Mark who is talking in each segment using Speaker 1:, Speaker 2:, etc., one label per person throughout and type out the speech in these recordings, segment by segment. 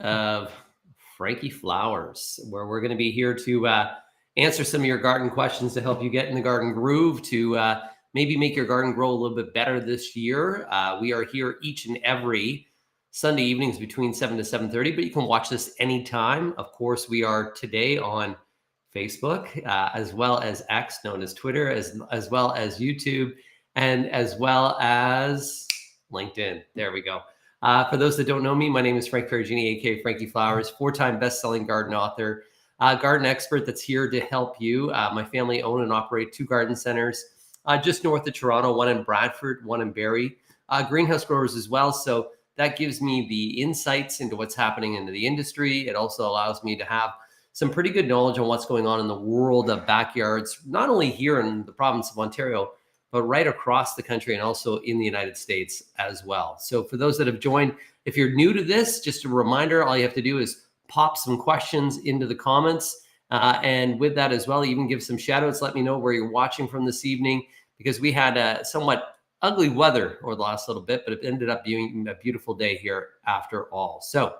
Speaker 1: of Frankie Flowers, where we're going to be here to answer some of your garden questions to help you get in the garden groove to maybe make your garden grow a little bit better this year. We are here each and every Sunday evenings between 7 to 7:30, but you can watch this anytime. Of course, we are today on Facebook, as well as X, known as Twitter, as well as YouTube, and as well as LinkedIn. There we go. For those that don't know me, my name is Frank Ferragini, aka Frankie Flowers, 4-time best-selling garden author, garden expert that's here to help you. My family own and operate 2 garden centers just north of Toronto, one in Bradford, one in Barrie, greenhouse growers as well. So that gives me the insights into what's happening into the industry. It also allows me to have some pretty good knowledge on what's going on in the world of backyards, not only here in the province of Ontario, but right across the country and also in the United States as well. So for those that have joined, if you're new to this, just a reminder, all you have to do is pop some questions into the comments. And with that as well, even give some shout outs. Let me know where you're watching from this evening, because we had a somewhat ugly weather over the last little bit, but it ended up being a beautiful day here after all. So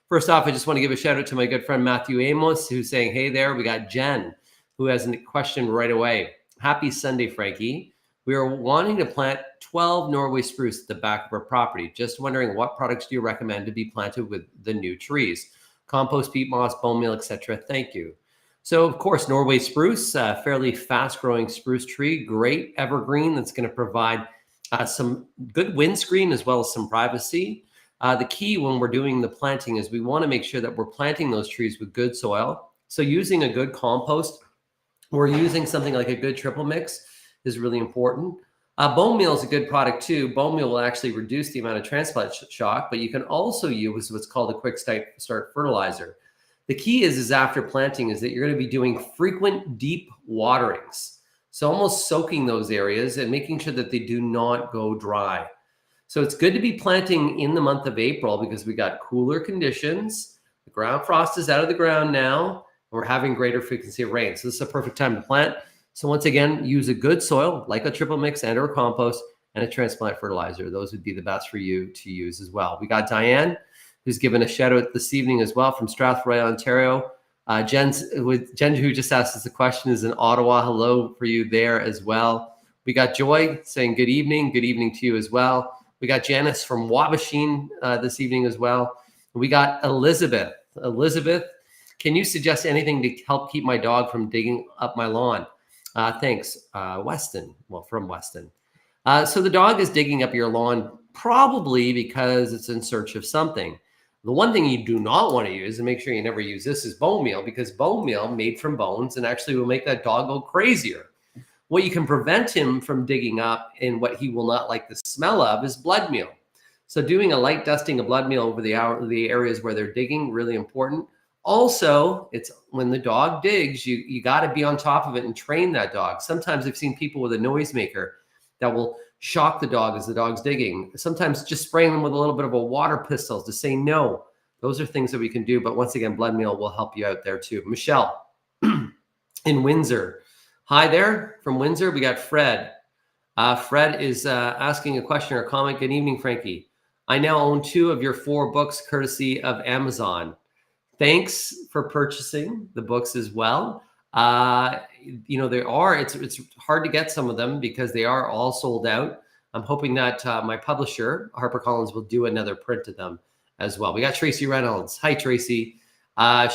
Speaker 1: first off, I just want to give a shout out to my good friend Matthew Amos, who's saying, hey there. We got Jen, who has a question right away. Happy Sunday, Frankie. We are wanting to plant 12 Norway spruce at the back of our property. Just wondering, what products do you recommend to be planted with the new trees? Compost, peat moss, bone meal, etc. Thank you. So, of course, Norway spruce, fairly fast-growing spruce tree, great evergreen that's going to provide some good windscreen as well as some privacy. The key when we're doing the planting is we want to make sure that we're planting those trees with good soil. So using a good compost or using something like a good triple mix is really important. Bone meal is a good product too. Bone meal will actually reduce the amount of transplant shock, but you can also use what's called a quick start fertilizer. The key is after planting is that you're going to be doing frequent deep waterings. So almost soaking those areas and making sure that they do not go dry. So it's good to be planting in the month of April because we got cooler conditions. The ground frost is out of the ground now. And we're having greater frequency of rain. So this is a perfect time to plant. So once again, use a good soil like a triple mix and or compost and a transplant fertilizer. Those would be the best for you to use as well. We got Diane, who's given a shout out this evening as well from Strathroy, Ontario. Jen, who just asked us the question, is in Ottawa. Hello for you there as well. We got Joy saying good evening to you as well. We got Janice from Wabashine this evening as well. We got Elizabeth. Elizabeth, can you suggest anything to help keep my dog from digging up my lawn? Thanks, Weston. Well, from Weston. So the dog is digging up your lawn probably because it's in search of something. The one thing you do not want to use, and make sure you never use this, is bone meal, because bone meal made from bones and actually will make that dog go crazier. What you can prevent him from digging up and what he will not like the smell of is blood meal. So doing a light dusting of blood meal over the areas where they're digging, really important. Also, it's when the dog digs, you got to be on top of it and train that dog. Sometimes I've seen people with a noisemaker that will shock the dog as the dog's digging. Sometimes just spraying them with a little bit of a water pistol to say no. Those are things that we can do. But once again, blood meal will help you out there too. Michelle in Windsor. Hi there from Windsor. We got Fred. Fred is asking a question or comment. Good evening, Frankie. I now own 2 of your 4 books courtesy of Amazon. Thanks for purchasing the books as well. It's hard to get some of them because they are all sold out. I'm hoping that my publisher, HarperCollins, will do another print of them as well. We got Tracy Reynolds. Hi, Tracy.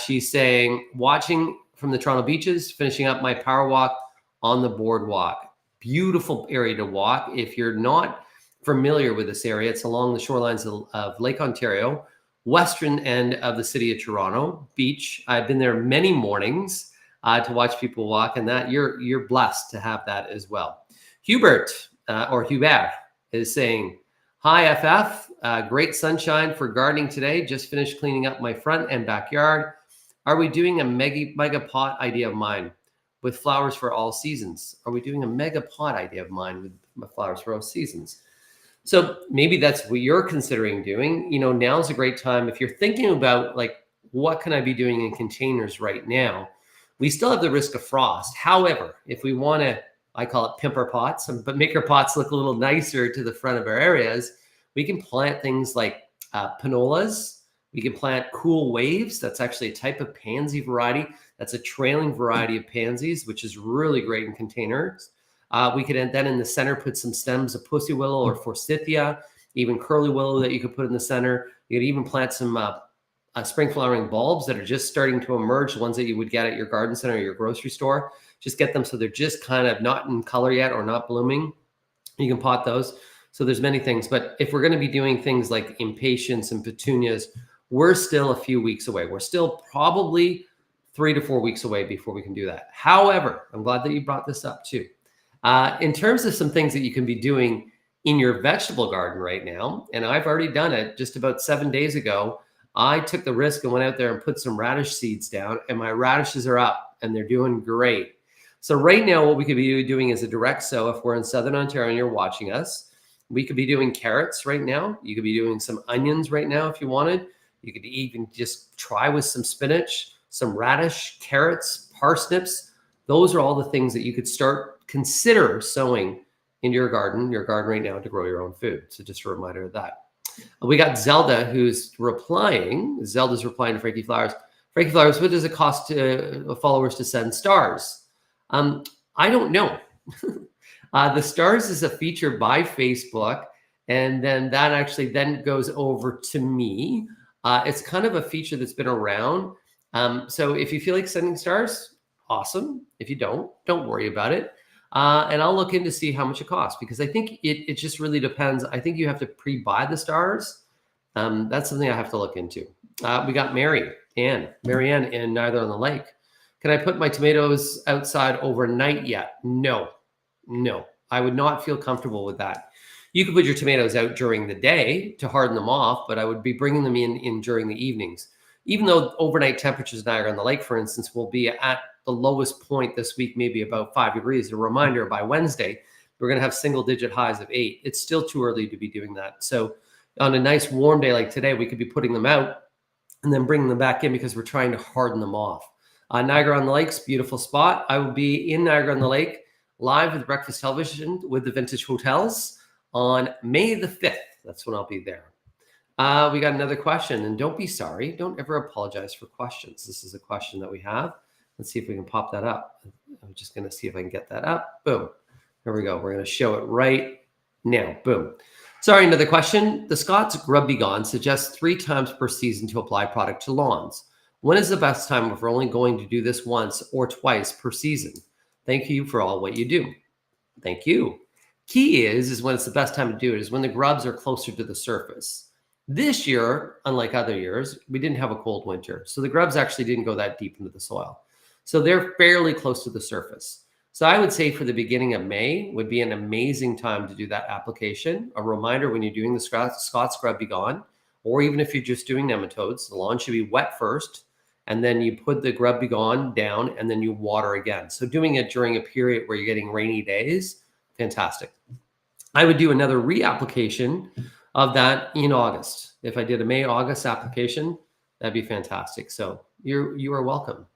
Speaker 1: She's saying, watching from the Toronto beaches, finishing up my power walk on the boardwalk. Beautiful area to walk. If you're not familiar with this area, it's along the shorelines of Lake Ontario, western end of the city of Toronto Beach. I've been there many mornings to watch people walk, and that you're blessed to have that as well. Hubert is saying, hi FF, great sunshine for gardening today. Just finished cleaning up my front and backyard. Are we doing a mega pot idea of mine with flowers for all seasons? Are we doing a mega pot idea of mine with flowers for all seasons? So maybe that's what you're considering doing. Now's a great time. If you're thinking about what can I be doing in containers right now? We still have the risk of frost. However, if we want to, I call it pimp our pots, but make our pots look a little nicer to the front of our areas, we can plant things like panolas. We can plant cool waves. That's actually a type of pansy variety. That's a trailing variety of pansies, which is really great in containers. We could then in the center put some stems of pussy willow or forsythia, even curly willow that you could put in the center. You could even plant some spring flowering bulbs that are just starting to emerge, the ones that you would get at your garden center or your grocery store. Just get them so they're just kind of not in color yet or not blooming. You can pot those. So there's many things. But if we're going to be doing things like impatiens and petunias, we're still a few weeks away. We're still probably 3 to 4 weeks away before we can do that. However, I'm glad that you brought this up too. In terms of some things that you can be doing in your vegetable garden right now, and I've already done it just about 7 days ago, I took the risk and went out there and put some radish seeds down, and my radishes are up and they're doing great. So right now, what we could be doing is a direct sow. If we're in Southern Ontario and you're watching us, we could be doing carrots right now. You could be doing some onions right now if you wanted. You could even just try with some spinach, some radish, carrots, parsnips. Those are all the things that you could consider sowing in your garden right now to grow your own food. So just a reminder of that. We got Zelda who's replying. Zelda's replying to Frankie Flowers. Frankie Flowers, what does it cost to followers to send stars? I don't know. The stars is a feature by Facebook, and then that actually then goes over to me. It's kind of a feature that's been around. So if you feel like sending stars, awesome. If you don't worry about it. And I'll look in to see how much it costs, because I think it just really depends. I think you have to pre-buy the stars. That's something I have to look into. We got Mary Ann in Neither on the Lake. Can I put my tomatoes outside overnight yet? No, I would not feel comfortable with that. You could put your tomatoes out during the day to harden them off, but I would be bringing them in during the evenings. Even though overnight temperatures in Niagara on the Lake, for instance, will be at the lowest point this week, maybe about 5 degrees. A reminder, by Wednesday, we're going to have single-digit highs of 8. It's still too early to be doing that. So on a nice warm day like today, we could be putting them out and then bringing them back in because we're trying to harden them off. Niagara on the Lake's beautiful spot. I will be in Niagara on the Lake live with Breakfast Television with the Vintage Hotels on May the 5th. That's when I'll be there. We got another question, and don't be sorry. Don't ever apologize for questions. This is a question that we have. Let's see if we can pop that up. I'm just going to see if I can get that up. Boom. There we go. We're going to show it right now. Boom. Sorry, another question. The Scots Grub Begone suggests 3 times per season to apply product to lawns. When is the best time if we're only going to do this once or twice per season? Thank you for all what you do. Thank you. Key is when it's the best time to do it is when the grubs are closer to the surface. This year, unlike other years, we didn't have a cold winter. So the grubs actually didn't go that deep into the soil. So they're fairly close to the surface. So I would say for the beginning of May would be an amazing time to do that application. A reminder, when you're doing the Scots Grub Begone, or even if you're just doing nematodes, the lawn should be wet first, and then you put the Grub Begone down, and then you water again. So doing it during a period where you're getting rainy days, fantastic. I would do another reapplication of that in August. If I did a May-August application, that'd be fantastic. So you are welcome.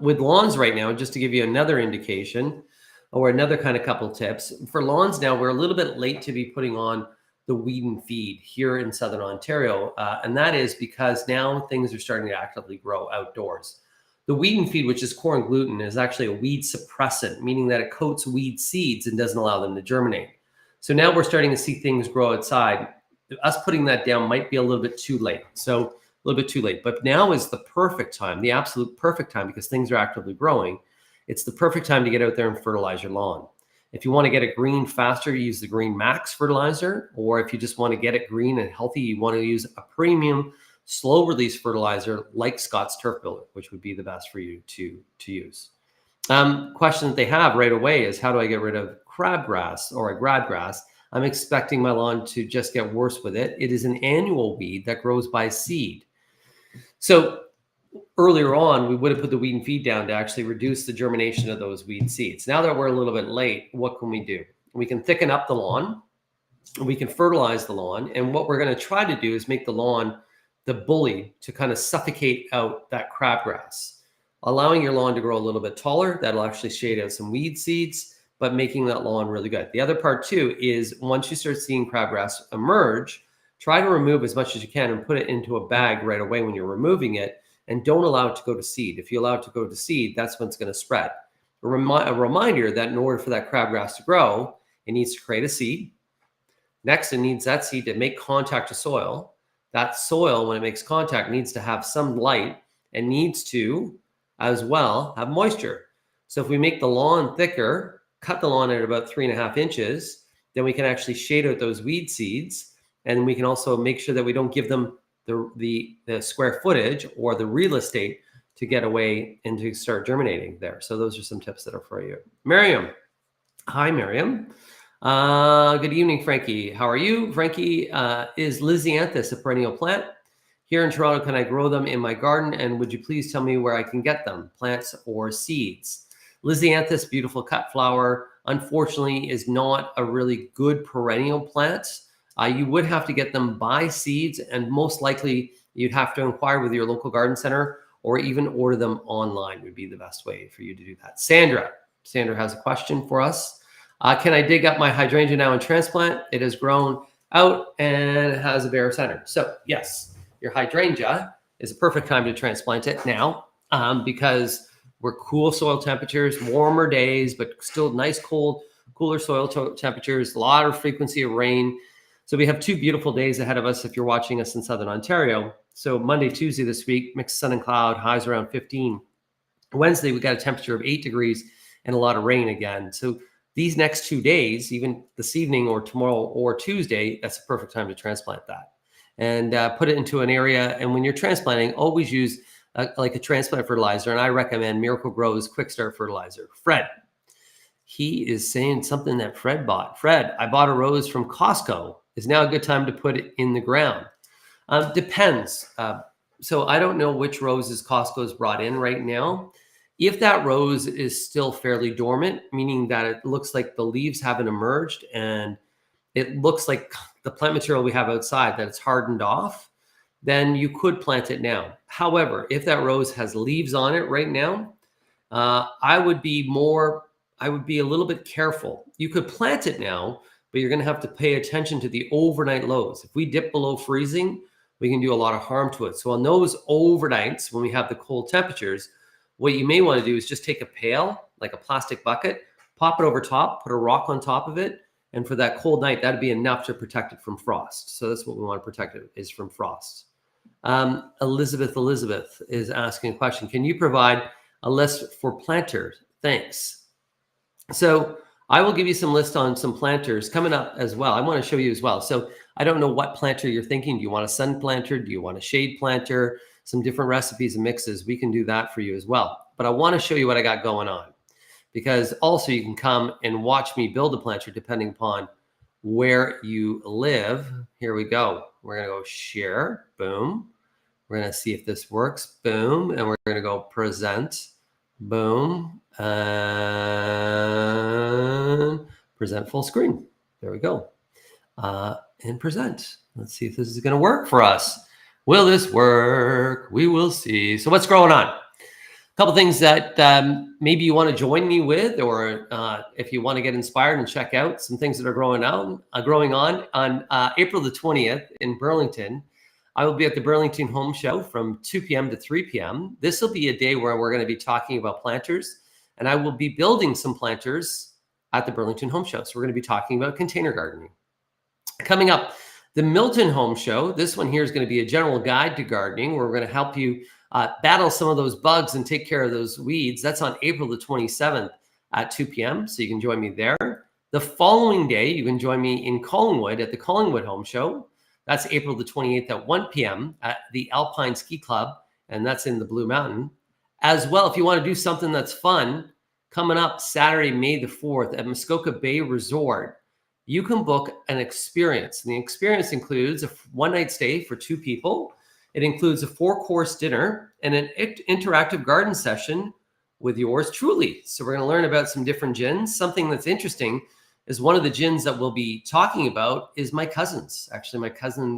Speaker 1: With lawns right now, just to give you another indication or another kind of couple tips, for lawns now, we're a little bit late to be putting on the Weeden Feed here in Southern Ontario. And that is because now things are starting to actively grow outdoors. The Weeden Feed, which is corn gluten, is actually a weed suppressant, meaning that it coats weed seeds and doesn't allow them to germinate. So now we're starting to see things grow outside. Us putting that down might be a little bit too late. So a little bit too late, but now is the perfect time, the absolute perfect time, because things are actively growing. It's the perfect time to get out there and fertilize your lawn. If you want to get it green faster, use the Green Max fertilizer, or if you just want to get it green and healthy, you want to use a premium slow release fertilizer like Scott's Turf Builder, which would be the best for you to use. Question that they have right away is, how do I get rid of crabgrass or a crabgrass? I'm expecting my lawn to just get worse with it. It is an annual weed that grows by seed. So earlier on, we would have put the Weeden Feed down to actually reduce the germination of those weed seeds. Now that we're a little bit late, what can we do? We can thicken up the lawn. We can fertilize the lawn. And what we're going to try to do is make the lawn the bully to kind of suffocate out that crabgrass, allowing your lawn to grow a little bit taller. That'll actually shade out some weed seeds, but making that lawn really good. The other part too is once you start seeing crabgrass emerge, try to remove as much as you can and put it into a bag right away when you're removing it, and don't allow it to go to seed. If you allow it to go to seed, that's when it's going to spread. A reminder that in order for that crabgrass to grow, it needs to create a seed. Next, it needs that seed to make contact to soil. That soil, when it makes contact, needs to have some light and needs to, as well, have moisture. So if we make the lawn thicker, cut the lawn at about 3.5 inches, then we can actually shade out those weed seeds. And we can also make sure that we don't give them the square footage or the real estate to get away and to start germinating there. So those are some tips that are for you. Miriam. Hi, Miriam. Good evening, Frankie. How are you? Frankie, is Lisianthus a perennial plant? Here in Toronto, can I grow them in my garden? And would you please tell me where I can get them, plants or seeds? Lisianthus, beautiful cut flower, unfortunately is not a really good perennial plant. You would have to get them by seeds, and most likely you'd have to inquire with your local garden center or even order them online would be the best way for you to do that. Sandra has a question for us. Can I dig up my hydrangea now and transplant? It has grown out and has a bare center. So yes, your hydrangea is a perfect time to transplant it now because we're cool soil temperatures, warmer days, but still nice, cooler soil temperatures, a lot of frequency of rain. So we have 2 beautiful days ahead of us if you're watching us in Southern Ontario. So Monday, Tuesday this week, mixed sun and cloud, highs around 15. Wednesday, we got a temperature of 8 degrees and a lot of rain again. So these next 2 days, even this evening or tomorrow or Tuesday, that's a perfect time to transplant that and put it into an area. And when you're transplanting, always use like a transplant fertilizer. And I recommend Miracle Grow's Quick Start Fertilizer. Fred, he is saying something that Fred bought. Fred, I bought a rose from Costco. Is now a good time to put it in the ground? Depends. So I don't know which roses Costco's brought in right now. If that rose is still fairly dormant, meaning that it looks like the leaves haven't emerged and it looks like the plant material we have outside, that it's hardened off, then you could plant it now. However, if that rose has leaves on it right now, I would be a little bit careful. You could plant it now, but you're going to have to pay attention to the overnight lows. If we dip below freezing, we can do a lot of harm to it. So on those overnights, when we have the cold temperatures, what you may want to do is just take a pail, like a plastic bucket, pop it over top, put a rock on top of it. And for that cold night, that'd be enough to protect it from frost. So that's what we want to protect it is from frost. Elizabeth is asking a question. Can you provide a list for planters? Thanks. So I will give you some list on some planters coming up as well. I want to show you as well. So I don't know what planter you're thinking. Do you want a sun planter? Do you want a shade planter? Some different recipes and mixes. We can do that for you as well. But I want to show you what I got going on, because also you can come and watch me build a planter depending upon where you live. Here we go. We're going to go share. Boom. We're going to see if this works. Boom. And we're going to go present. Boom. And present full screen. There we go. And present. Let's see if this is going to work for us. Will this work? We will see. So what's going on? A couple things that maybe you want to join me with, or if you want to get inspired and check out some things that are growing on April the 20th in Burlington. I will be at the Burlington Home Show from 2 p.m. to 3 p.m. This will be a day where we're going to be talking about planters, and I will be building some planters at the Burlington Home Show. So we're going to be talking about container gardening. Coming up, the Milton Home Show. This one here is going to be a general guide to gardening, where we're going to help you battle some of those bugs and take care of those weeds. That's on April the 27th at 2 p.m. So you can join me there. The following day, you can join me in Collingwood at the Collingwood Home Show. That's April the 28th at 1 p.m. at the Alpine Ski Club, and that's in the Blue Mountain. As well, if you want to do something that's fun, coming up Saturday, May the 4th at Muskoka Bay Resort, you can book an experience. And the experience includes a one-night stay for 2 people. It includes a 4-course dinner and an interactive garden session with yours truly. So we're going to learn about some different gins. Something that's interesting is one of the gins that we'll be talking about is my cousins. Actually, my cousin,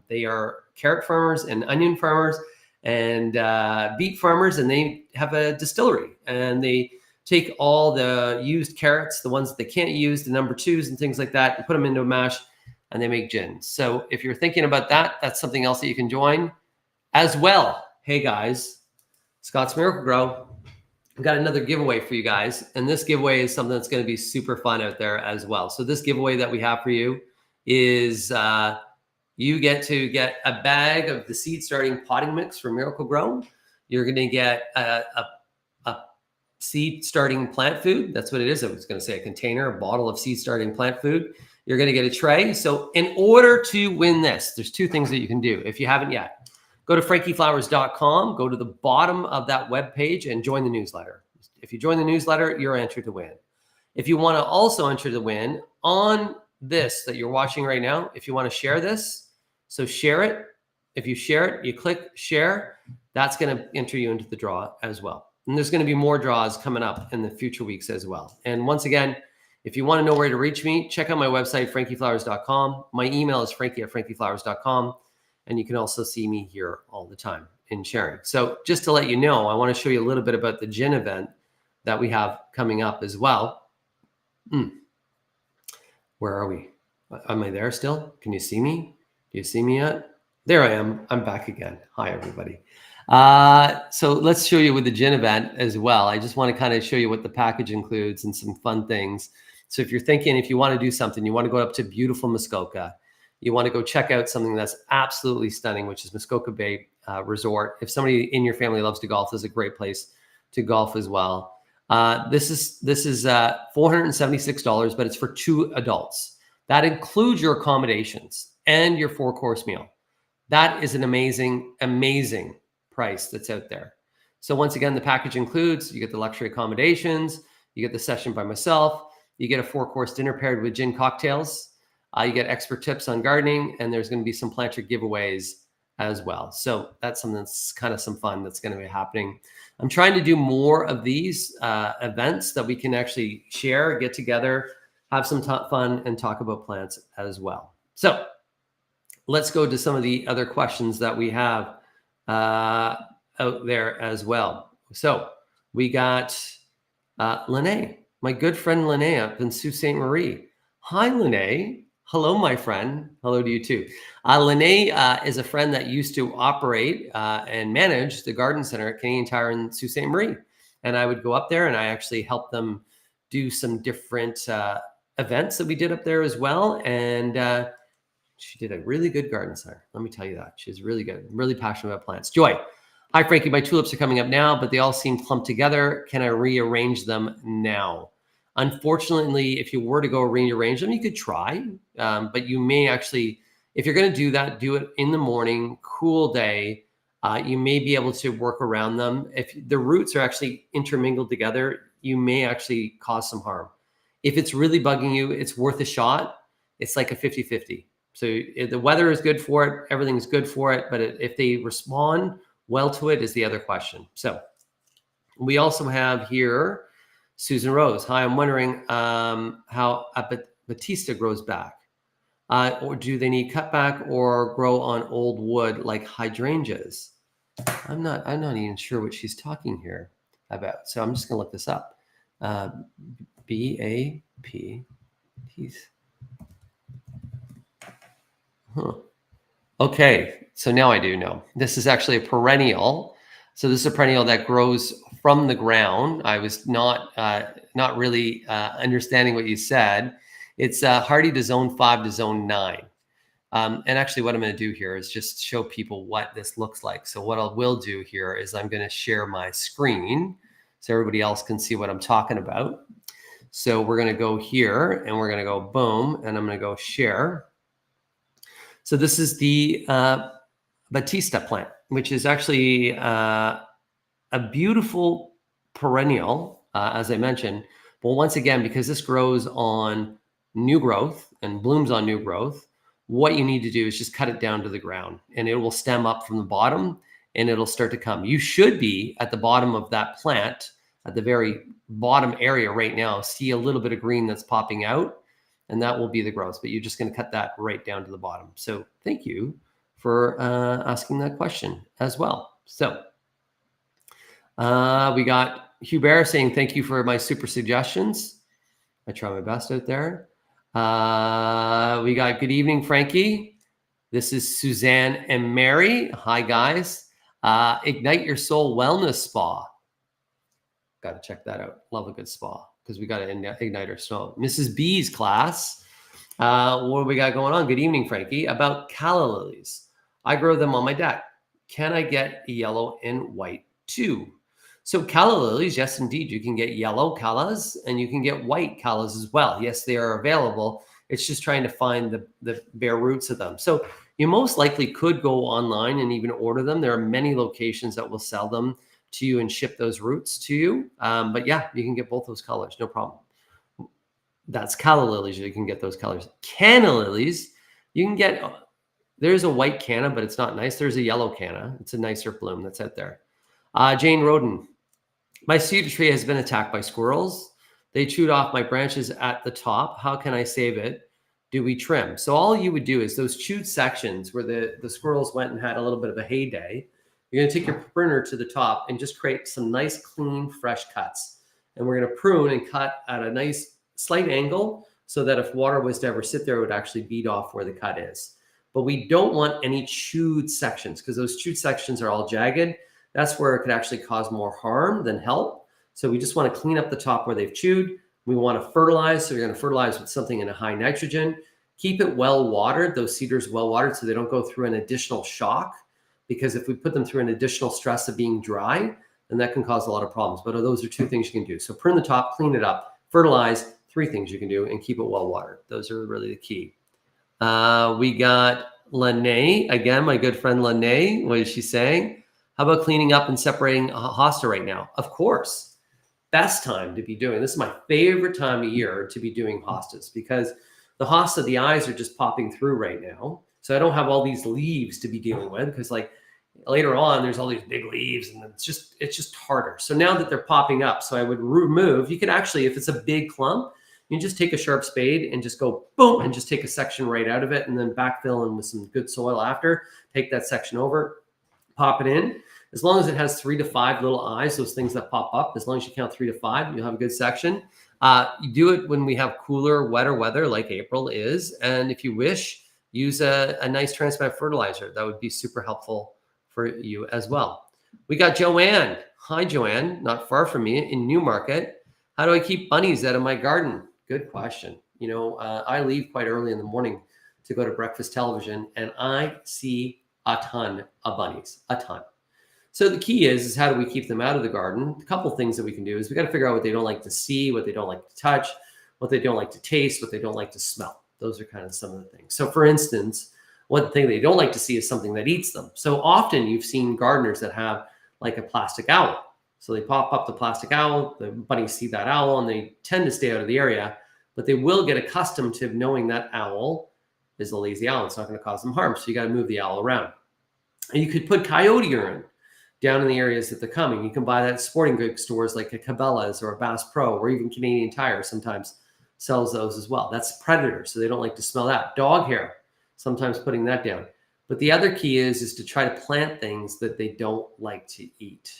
Speaker 1: they are carrot farmers and onion farmers and beet farmers, and they have a distillery. And they take all the used carrots, the ones that they can't use, the number 2s and things like that, and put them into a mash. and they make gin. So if you're thinking about that, that's something else that you can join as well. Hey guys, Scott's Miracle Grow. I've got another giveaway for you guys. And this giveaway is something that's going to be super fun out there as well. So this giveaway that we have for you is you get to get a bag of the seed starting potting mix from Miracle Grow. You're going to get a seed starting plant food. That's what it is. I was going to say a container, a bottle of seed starting plant food. You're going to get a tray. So in order to win this, there's two things that you can do. If you haven't yet, go to frankieflowers.com, go to the bottom of that web page and join the newsletter. If you join the newsletter, you're entered to win. If you want to also enter to win on this that you're watching right now, if you want to share this, so share it. If you share it, you click share, that's going to enter you into the draw as well. And there's going to be more draws coming up in the future weeks as well. And once again, if you want to know where to reach me, check out my website, frankieflowers.com. My email is frankie@frankieflowers.com. And you can also see me here all the time in sharing. So just to let you know, I want to show you a little bit about the gin event that we have coming up as well. Where are we? Am I there still? Can you see me? Do you see me yet? There I am. I'm back again. Hi, everybody. So let's show you with the gin event as well. I just want to kind of show you what the package includes and some fun things. So if you're thinking, if you want to do something, you want to go up to beautiful Muskoka, you want to go check out something that's absolutely stunning, which is Muskoka Bay Resort. If somebody in your family loves to golf, this is a great place to golf as well. This is $476, but it's for 2 adults. That includes your accommodations and your 4-course meal. That is an amazing, amazing price that's out there. So once again, the package includes, you get the luxury accommodations, you get the session by myself, you get a 4-course dinner paired with gin cocktails, you get expert tips on gardening, and there's going to be some planter giveaways as well. So that's something that's kind of some fun that's going to be happening. I'm trying to do more of these events that we can actually share, get together, have some fun, and talk about plants as well. So let's go to some of the other questions that we have out there as well. So we got Lene, my good friend Lene up in Sault Ste. Marie. Hi, Lene. Hello, my friend. Hello to you too. Lene is a friend that used to operate and manage the garden center at Canadian Tire in Sault Ste. Marie. And I would go up there and I actually helped them do some different events that we did up there as well. And she did a really good garden center. Let me tell you that. She's really good, really passionate about plants. Joy. Hi, Frankie. My tulips are coming up now, but they all seem clumped together. Can I rearrange them now? Unfortunately, if you were to go rearrange them, you could try, but you may actually, if you're going to do that, do it in the morning, cool day. You may be able to work around them. If the roots are actually intermingled together, you may actually cause some harm. If it's really bugging you, it's worth a shot. It's like a 50-50. So if the weather is good for it, everything's good for it. But if they respond well to it is the other question. So we also have here Susan Rose. Hi, I'm wondering how Batista grows back. Or do they need cutback or grow on old wood like hydrangeas? I'm not even sure what she's talking here about. So I'm just gonna look this up. BAP. Okay, so now I do know. This is actually a perennial. So this is a perennial that grows from the ground. I was not really understanding what you said. It's hardy to zone 5 to zone 9. And actually what I'm going to do here is just show people what this looks like. So what I will do here is I'm going to share my screen so everybody else can see what I'm talking about. So we're going to go here and we're going to go boom, and I'm going to go share. So this is the Batista plant, which is actually a beautiful perennial, as I mentioned. But once again, because this grows on new growth and blooms on new growth, what you need to do is just cut it down to the ground and it will stem up from the bottom and it'll start to come. You should be at the bottom of that plant, at the very bottom area right now, see a little bit of green that's popping out, and that will be the growth, but you're just going to cut that right down to the bottom. So thank you for asking that question as well. So we got Hubert saying, thank you for my super suggestions. I try my best out there. We got good evening, Frankie. This is Suzanne and Mary. Hi, guys. Ignite Your Soul Wellness Spa. Got to check that out. Love a good spa because we got to ignite our soul. Mrs. B's class. What do we got going on? Good evening, Frankie. About calla lilies. I grow them on my deck. Can I get yellow and white too? So calla lilies, yes, indeed. You can get yellow callas and you can get white callas as well. Yes, they are available. It's just trying to find the bare roots of them. So you most likely could go online and even order them. There are many locations that will sell them to you and ship those roots to you. But yeah, you can get both those colors, no problem. That's calla lilies. You can get those colors. Canna lilies, you can get, there's a white canna, but it's not nice. There's a yellow canna. It's a nicer bloom that's out there. Jane Roden, my cedar tree has been attacked by squirrels. They chewed off my branches at the top. How can I save it? Do we trim? So all you would do is those chewed sections where the squirrels went and had a little bit of a heyday, you're going to take your pruner to the top and just create some nice, clean, fresh cuts. And we're going to prune and cut at a nice slight angle so that if water was to ever sit there, it would actually beat off where the cut is. But we don't want any chewed sections because those chewed sections are all jagged. That's where it could actually cause more harm than help. So we just want to clean up the top where they've chewed. We want to fertilize. So you're going to fertilize with something in a high nitrogen. Keep it well watered, those cedars well watered so they don't go through an additional shock. Because if we put them through an additional stress of being dry, then that can cause a lot of problems. But those are two things you can do. So prune the top, clean it up, fertilize, 3 things you can do, and keep it well watered. Those are really the key. We got Lene, again, my good friend Lene. What is she saying? How about cleaning up and separating a hosta right now? Of course, best time to be doing. This is my favorite time of year to be doing hostas because the hosta, the eyes are just popping through right now. So I don't have all these leaves to be dealing with because like later on, there's all these big leaves and it's just harder. So now that they're popping up, so I would remove, you could actually, if it's a big clump, you just take a sharp spade and just go boom and just take a section right out of it and then backfill in with some good soil after, take that section over, pop it in. As long as it has 3 to 5 little eyes, those things that pop up, as long as you count 3 to 5, you'll have a good section. You do it when we have cooler, wetter weather like April is. And if you wish, use a nice transparent fertilizer. That would be super helpful for you as well. We got Joanne. Hi, Joanne. Not far from me in Newmarket. How do I keep bunnies out of my garden? Good question. You know, I leave quite early in the morning to go to breakfast television, and I see a ton of bunnies, a ton. So the key is how do we keep them out of the garden? A couple of things that we can do is we got to figure out what they don't like to see, what they don't like to touch, what they don't like to taste, what they don't like to smell. Those are kind of some of the things. So for instance, one thing they don't like to see is something that eats them. So often you've seen gardeners that have like a plastic owl. So they pop up the plastic owl, the bunnies see that owl, and they tend to stay out of the area, but they will get accustomed to knowing that owl is a lazy owl. It's not going to cause them harm. So you got to move the owl around. And you could put coyote urine down in the areas that they're coming. You can buy that at sporting goods stores like a Cabela's or a Bass Pro, or even Canadian Tire sometimes sells those as well. That's predator, so they don't like to smell that. Dog hair, sometimes putting that down. But the other key is to try to plant things that they don't like to eat.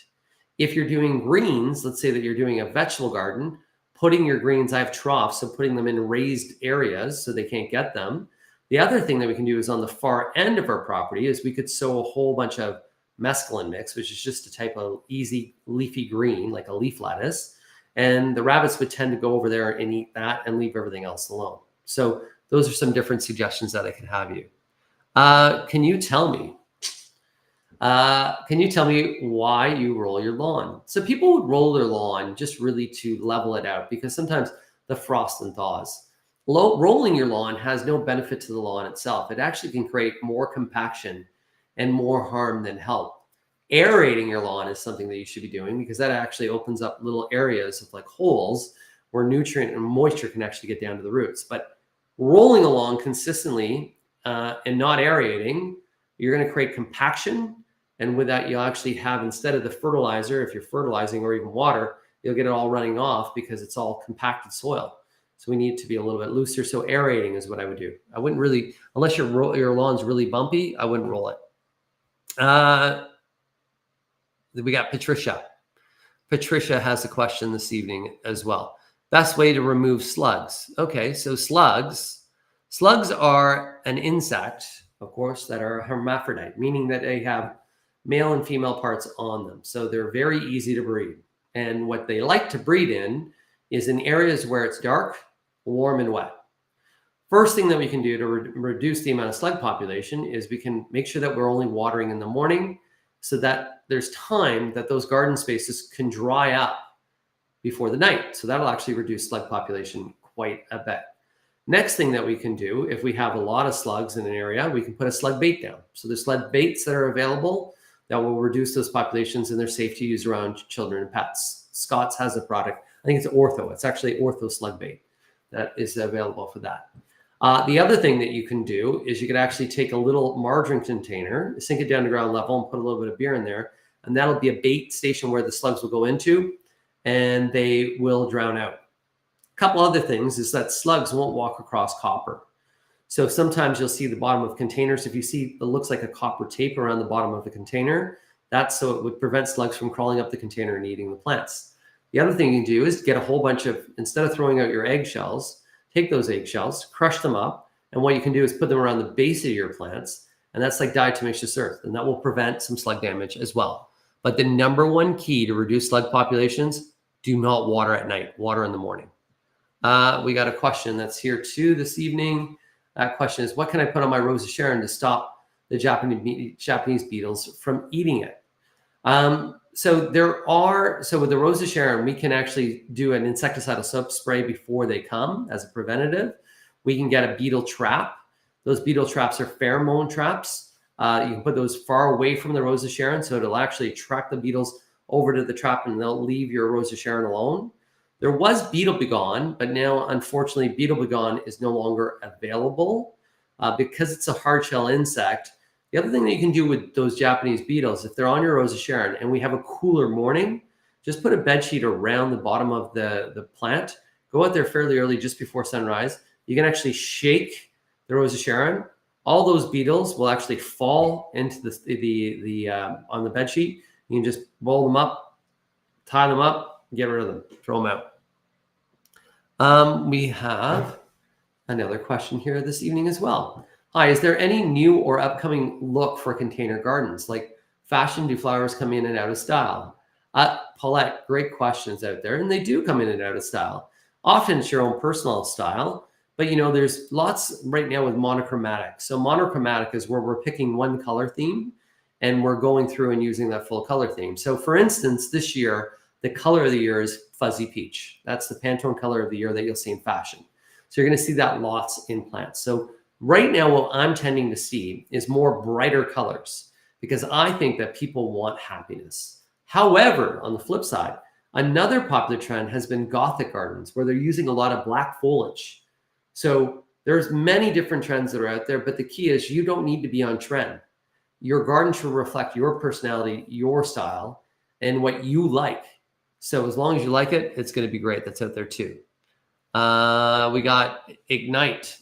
Speaker 1: If you're doing greens, let's say that you're doing a vegetable garden, putting your greens, I have troughs, so putting them in raised areas so they can't get them. The other thing that we can do is on the far end of our property is we could sow a whole bunch of mesclun mix, which is just a type of easy leafy green, like a leaf lettuce. And the rabbits would tend to go over there and eat that and leave everything else alone. So those are some different suggestions that I could have you. Can you tell me why you roll your lawn? So people would roll their lawn just really to level it out because sometimes the frost and thaws. Rolling your lawn has no benefit to the lawn itself. It actually can create more compaction and more harm than help. Aerating your lawn is something that you should be doing because that actually opens up little areas of like holes where nutrient and moisture can actually get down to the roots. But rolling along consistently and not aerating, you're going to create compaction. And with that, you'll actually have, instead of the fertilizer, if you're fertilizing or even water, you'll get it all running off because it's all compacted soil. So we need to be a little bit looser. So aerating is what I would do. I wouldn't really, unless your lawn's really bumpy, I wouldn't roll it. We got Patricia. Patricia has a question this evening as well. Best way to remove slugs. Okay, so slugs are an insect, of course, that are hermaphrodite, meaning that they have male and female parts on them. So they're very easy to breed. And what they like to breed in is in areas where it's dark, warm, and wet. First thing that we can do to reduce the amount of slug population is we can make sure that we're only watering in the morning so that there's time that those garden spaces can dry up before the night. So that'll actually reduce slug population quite a bit. Next thing that we can do, if we have a lot of slugs in an area, we can put a slug bait down. So there's slug baits that are available that will reduce those populations, and they're safe to use around children and pets. Scott's has a product. I think it's Ortho. It's actually Ortho slug bait that is available for that. The other thing that you can do is you can actually take a little margarine container, sink it down to ground level, and put a little bit of beer in there, and that'll be a bait station where the slugs will go into, and they will drown out. A couple other things is that slugs won't walk across copper. So sometimes you'll see the bottom of containers. If you see it looks like a copper tape around the bottom of the container, that's so it would prevent slugs from crawling up the container and eating the plants. The other thing you can do is get a whole bunch of, instead of throwing out your eggshells, take those eggshells, crush them up, and what you can do is put them around the base of your plants, and that's like diatomaceous earth, and that will prevent some slug damage as well. But the number one key to reduce slug populations, do not water at night, water in the morning. We got a question that's here too this evening. That question is, what can I put on my Rosa Sharon to stop the Japanese beetles from eating it? So with the Rosa Sharon, we can actually do an insecticidal soap spray before they come as a preventative. We can get a beetle trap. Those beetle traps are pheromone traps. You can put those far away from the Rosa Sharon, so it'll actually attract the beetles over to the trap, and they'll leave your Rosa Sharon alone. There was Beetle Begone, but now, unfortunately, Beetle Begone is no longer available because it's a hard shell insect. The other thing that you can do with those Japanese beetles, if they're on your Rosa Sharon and we have a cooler morning, just put a bed sheet around the bottom of the plant. Go out there fairly early, just before sunrise. You can actually shake the Rosa Sharon. All those beetles will actually fall into on the bed sheet. You can just roll them up, tie them up, get rid of them, throw them out. We have another question here this evening as well. Hi, is there any new or upcoming look for container gardens? Like fashion, do flowers come in and out of style? Paulette, great questions out there, and they do come in and out of style. Often it's your own personal style, but there's lots right now with monochromatic. So monochromatic is where we're picking one color theme and we're going through and using that full color theme. So for instance, this year, the color of the year is fuzzy peach. That's the Pantone color of the year that you'll see in fashion. So you're going to see that lots in plants. So right now, what I'm tending to see is more brighter colors because I think that people want happiness. However, on the flip side, another popular trend has been Gothic gardens where they're using a lot of black foliage. So there's many different trends that are out there, but the key is you don't need to be on trend. Your garden should reflect your personality, your style, and what you like. So as long as you like it, it's going to be great. That's out there too. We got Ignite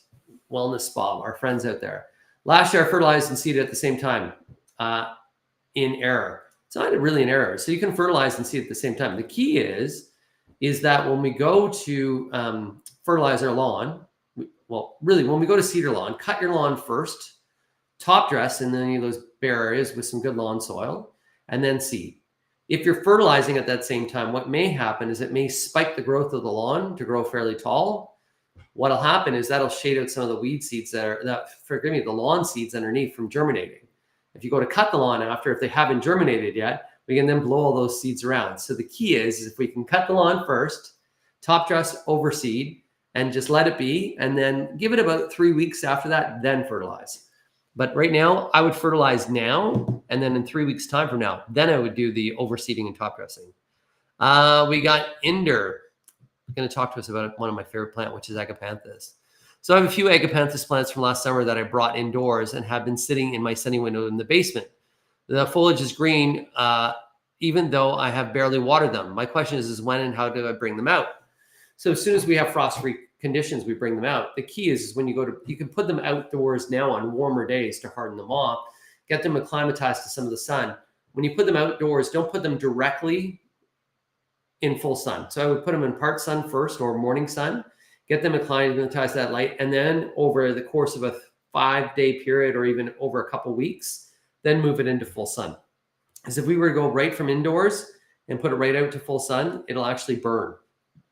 Speaker 1: Wellness Spa, our friends out there. Last year I fertilized and seeded at the same time in error. It's not really an error. So you can fertilize and seed at the same time. The key is that when we go to fertilize our lawn, when we go to seed your lawn, cut your lawn first, top dress in any of those bare areas with some good lawn soil, and then seed. If you're fertilizing at that same time, what may happen is it may spike the growth of the lawn to grow fairly tall. What'll happen is that'll shade out some of the weed seeds the lawn seeds underneath from germinating. If you go to cut the lawn after, if they haven't germinated yet, we can then blow all those seeds around. So the key is if we can cut the lawn first, top dress, overseed, and just let it be, and then give it about 3 weeks after that, then fertilize. But right now, I would fertilize now, and then in 3 weeks' time from now, then I would do the overseeding and top dressing. We got Inder going to talk to us about one of my favorite plants, which is Agapanthus. So I have a few Agapanthus plants from last summer that I brought indoors and have been sitting in my sunny window in the basement. The foliage is green, even though I have barely watered them. My question is when and how do I bring them out? So as soon as we have frost-free conditions, we bring them out. The key is when you can put them outdoors now on warmer days to harden them off, get them acclimatized to some of the sun. When you put them outdoors, don't put them directly in full sun. So I would put them in part sun first or morning sun, get them acclimatized to that light, and then over the course of a 5-day period or even over a couple weeks, then move it into full sun. Because if we were to go right from indoors and put it right out to full sun, it'll actually burn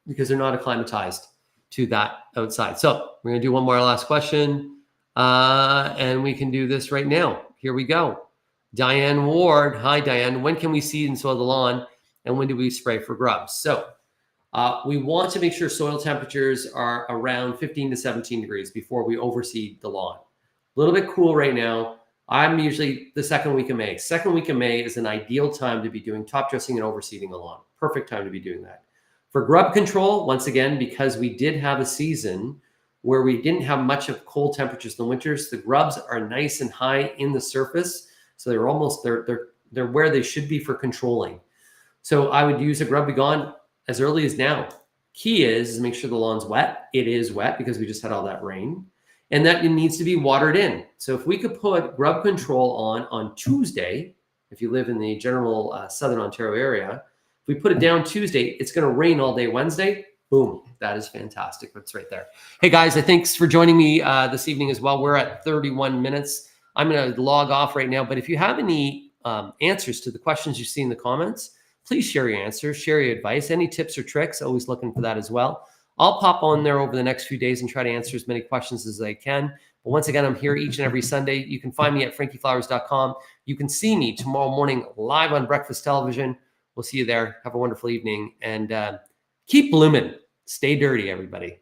Speaker 1: because they're not acclimatized to that outside. So we're going to do one more last question, and we can do this right now. Here we go. Diane Ward. Hi, Diane. When can we seed and soil the lawn, and when do we spray for grubs? So we want to make sure soil temperatures are around 15 to 17 degrees before we overseed the lawn. A little bit cool right now. I'm usually the second week of May. Second week of May is an ideal time to be doing top dressing and overseeding a lawn. Perfect time to be doing that. For grub control, once again, because we did have a season where we didn't have much of cold temperatures in the winters, the grubs are nice and high in the surface. So they're almost, they're where they should be for controlling. So I would use a grub be gone as early as now. Key is make sure the lawn's wet. It is wet because we just had all that rain. And that it needs to be watered in. So if we could put grub control on Tuesday, if you live in the general Southern Ontario area, if we put it down Tuesday, it's going to rain all day Wednesday. Boom. That is fantastic. That's right there. Hey, guys, thanks for joining me this evening as well. We're at 31 minutes. I'm going to log off right now. But if you have any answers to the questions you see in the comments, please share your answers, share your advice, any tips or tricks. Always looking for that as well. I'll pop on there over the next few days and try to answer as many questions as I can. But once again, I'm here each and every Sunday. You can find me at frankieflowers.com. You can see me tomorrow morning live on breakfast television. We'll see you there. Have a wonderful evening and keep blooming. Stay dirty, everybody.